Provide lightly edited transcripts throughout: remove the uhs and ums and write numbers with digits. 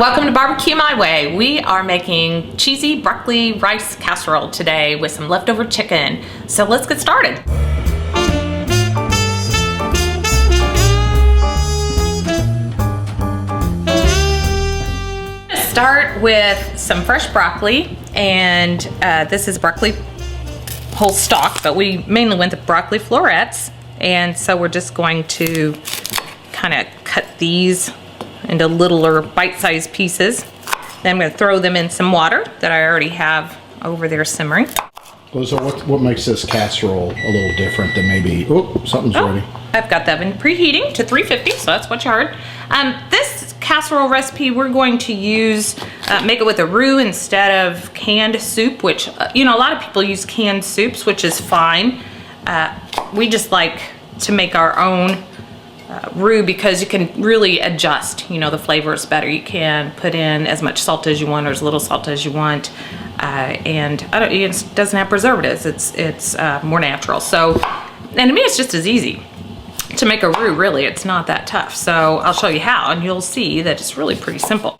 Welcome to Barbecue My Way. We are making cheesy broccoli rice casserole today with some leftover chicken. So let's get started. Start with some fresh broccoli, and this is broccoli whole stalk, but we mainly went with broccoli flowerets, and so we're just going to kind of cut these into littler bite-sized pieces. Then I'm going to throw them in some water that I already have over there simmering. So what makes this casserole a little different than maybe, something's ready. I've got the oven preheating to 350, so that's what you heard. This casserole recipe, we're going to use, make it with a roux instead of canned soup, which, a lot of people use canned soups, which is fine. We just like to make our own roux because you can really adjust, the flavors better. You can put in as much salt as you want or as little salt as you want. And it doesn't have preservatives. It's more natural. So, and to me, it's just as easy to make a roux, really. It's not that tough. So I'll show you how, and you'll see that it's really pretty simple.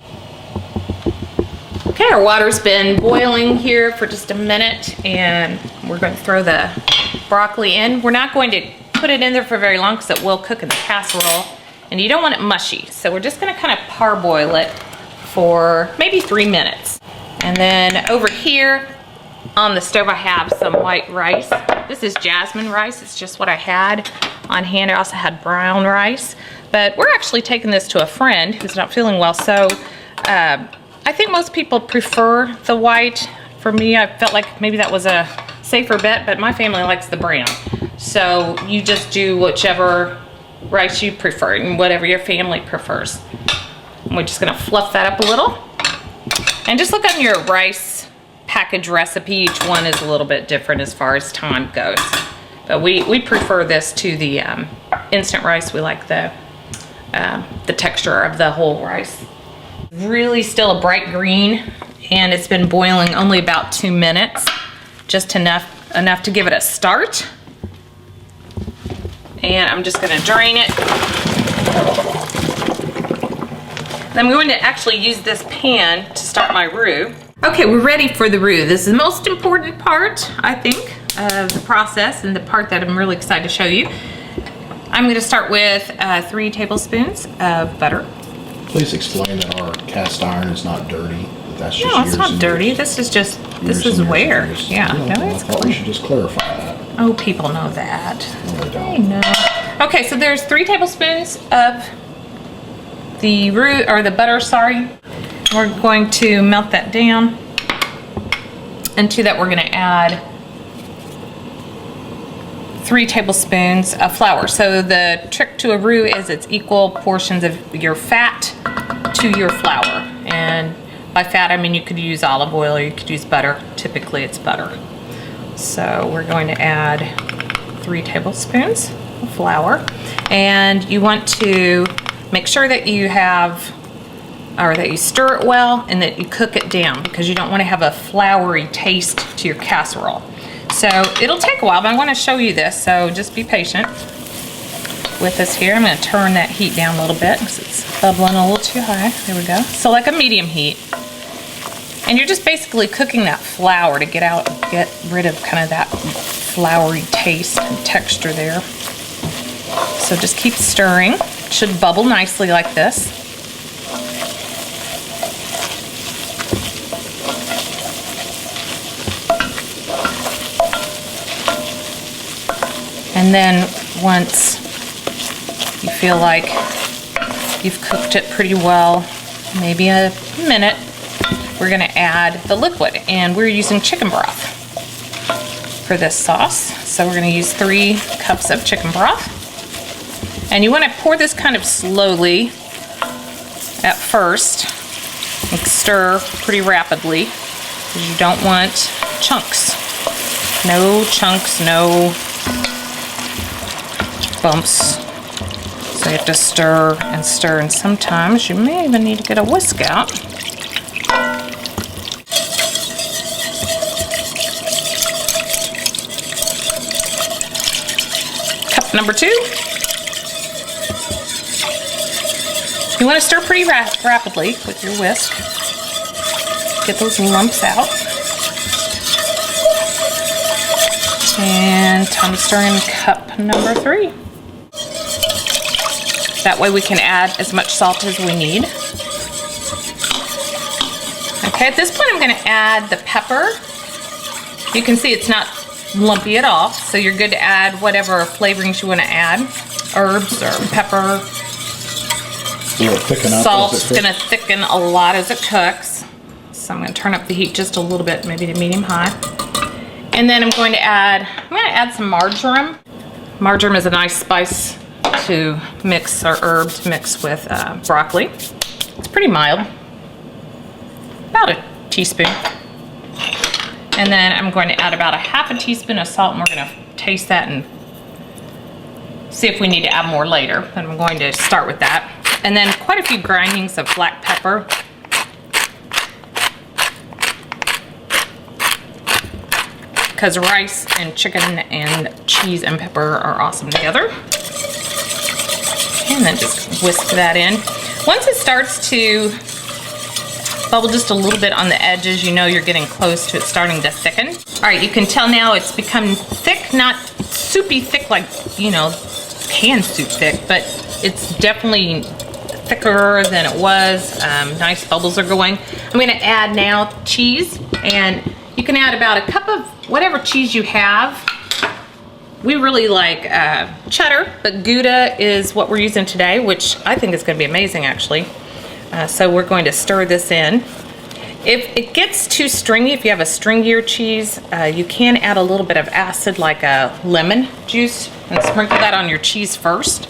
Okay, our water's been boiling here for just a minute, and we're going to throw the broccoli in. We're not going to put it in there for very long because it will cook in the casserole, and you don't want it mushy. So we're just going to kind of parboil it for maybe 3 minutes. And then over here on the stove I have some white rice. This is jasmine rice. It's just what I had on hand. I also had brown rice, but we're actually taking this to a friend who's not feeling well. So I think most people prefer the white. For me, I felt like maybe that was a safer bet, but my family likes the brown. So you just do whichever rice you prefer and whatever your family prefers. And we're just gonna fluff that up a little. And just look on your rice package recipe. Each one is a little bit different as far as time goes. But we prefer this to the instant rice. We like the texture of the whole rice. Really still a bright green, and it's been boiling only about 2 minutes. Just enough to give it a start. And I'm just gonna drain it. I'm going to actually use this pan to start my roux. Okay, we're ready for the roux. This is the most important part, I think, of the process, and the part that I'm really excited to show you. I'm gonna start with 3 tablespoons of butter. Please explain that our cast iron is not dirty. That's just No, it's not dirty. This is just, this is wear. Yeah, no, it's clean. We should just clarify that. Oh, people know that. No, they don't. I know. Okay, so there's 3 tablespoons of the roux, or the butter, sorry. We're going to melt that down. And to that, we're gonna add 3 tablespoons of flour. So the trick to a roux is it's equal portions of your fat to your flour. And by fat, I mean you could use olive oil or you could use butter. Typically it's butter. So we're going to add 3 tablespoons of flour. And you want to make sure that you have, or that you stir it well and that you cook it down, because you don't want to have a floury taste to your casserole. So it'll take a while, but I want to show you this, so just be patient with us here. I'm going to turn that heat down a little bit because it's bubbling a little too high. There we go. So like a medium heat. And you're just basically cooking that flour to get rid of kind of that floury taste and texture there. So just keep stirring. It should bubble nicely like this. And then once you feel like you've cooked it pretty well, maybe a minute, we're gonna add the liquid, and we're using chicken broth for this sauce. So we're gonna use 3 cups of chicken broth. And you wanna pour this kind of slowly at first and stir pretty rapidly, because you don't want chunks. No chunks, no bumps. So you have to stir and stir, and sometimes you may even need to get a whisk out. Cup number 2. You want to stir pretty rapidly. rapidly with your whisk. Get those lumps out. And time to stir in cup number 3. That way we can add as much salt as we need. Okay, at this point I'm going to add the pepper. You can see it's not lumpy at all, so you're good to add whatever flavorings you want to add. Herbs or pepper. Salt's going to thicken a lot as it cooks. So I'm going to turn up the heat just a little bit, maybe to medium-high. And then I'm going to add some marjoram. Marjoram is a nice spice to mix, or herb to mix with broccoli. It's pretty mild. About a teaspoon. And then I'm going to add about a half a teaspoon of salt, and we're going to taste that and see if we need to add more later. And I'm going to start with that. And then quite a few grindings of black pepper. Because rice and chicken and cheese and pepper are awesome together. And then just whisk that in. Once it starts to bubble just a little bit on the edges, you know you're getting close to it starting to thicken. All right, you can tell now it's become thick, not soupy thick like, you know, canned soup thick, but it's definitely thicker than it was. Nice bubbles are going. I'm gonna add now cheese, and you can add about a cup of whatever cheese you have. We really like cheddar, but Gouda is what we're using today, which I think is gonna be amazing actually. So we're going to stir this in. If it gets too stringy, if you have a stringier cheese, you can add a little bit of acid like a lemon juice and sprinkle that on your cheese first.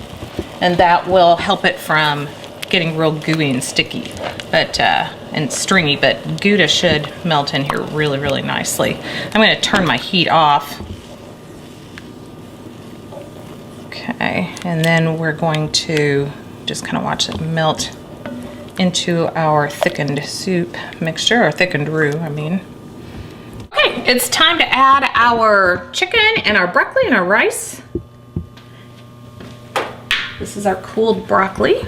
And that will help it from getting real gooey and sticky, and stringy, but Gouda should melt in here really, really nicely. I'm gonna turn my heat off. Okay, and then we're going to just kind of watch it melt into our thickened soup mixture, or thickened roux, I mean. Okay, it's time to add our chicken and our broccoli and our rice. This is our cooled broccoli.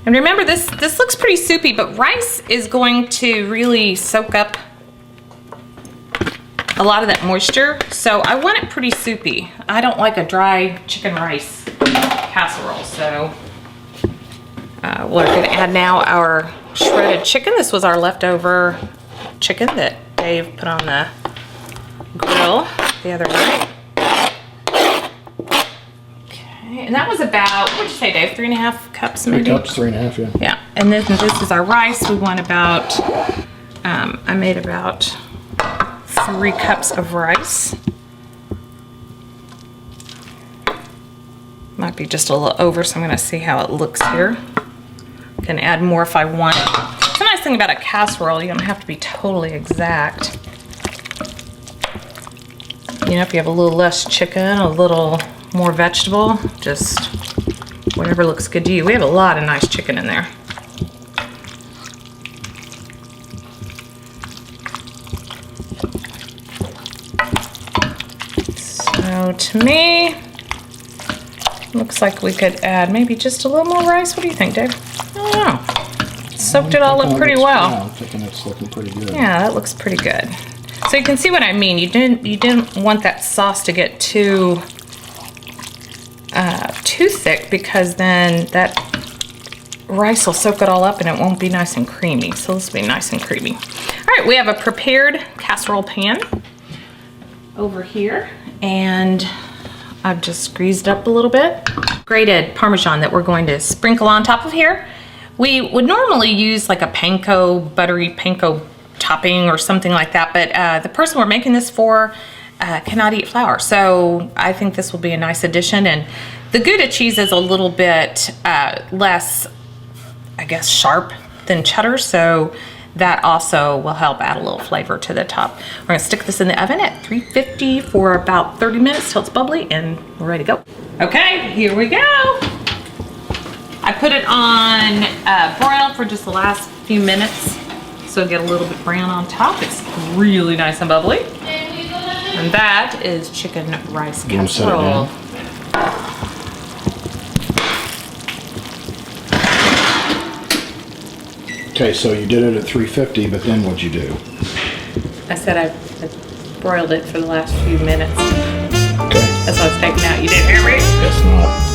And remember, this looks pretty soupy, but rice is going to really soak up a lot of that moisture. So I want it pretty soupy. I don't like a dry chicken rice casserole. So we're gonna add now our shredded chicken. This was our leftover chicken that Dave put on the grill the other night. And that was about, what did you say, Dave? 3.5 cups maybe? 3 cups, 3.5, yeah. Yeah, and then this is our rice. We want about, I made about 3 cups of rice. Might be just a little over, so I'm gonna see how it looks here. Can add more if I want. It's a nice thing about a casserole, you don't have to be totally exact. You know, if you have a little less chicken, a little more vegetable, just whatever looks good to you. We have a lot of nice chicken in there. So to me, looks like we could add maybe just a little more rice. What do you think, Dave? I don't know. Soaked it all up pretty well. Yeah, I'm thinking it's looking pretty good. Yeah, that looks pretty good. So you can see what I mean. You didn't want that sauce to get too thick, because then that rice will soak it all up and it won't be nice and creamy. So this will be nice and creamy. All right, we have a prepared casserole pan over here, and I've just greased it up a little bit. Grated Parmesan that we're going to sprinkle on top of here. We would normally use like a panko, buttery panko topping or something like that, but the person we're making this for cannot eat flour, so I think this will be a nice addition. And the Gouda cheese is a little bit less, I guess, sharp than cheddar, so that also will help add a little flavor to the top. We're gonna stick this in the oven at 350 for about 30 minutes till it's bubbly, and we're ready to go. Okay, here we go. I put it on broil for just the last few minutes, so get a little bit brown on top. It's really nice and bubbly. And that is chicken rice casserole. Okay, so you did it at 350, but then what'd you do? I said I broiled it for the last few minutes. Okay. That's why I was taking out. You didn't hear me? Guess not.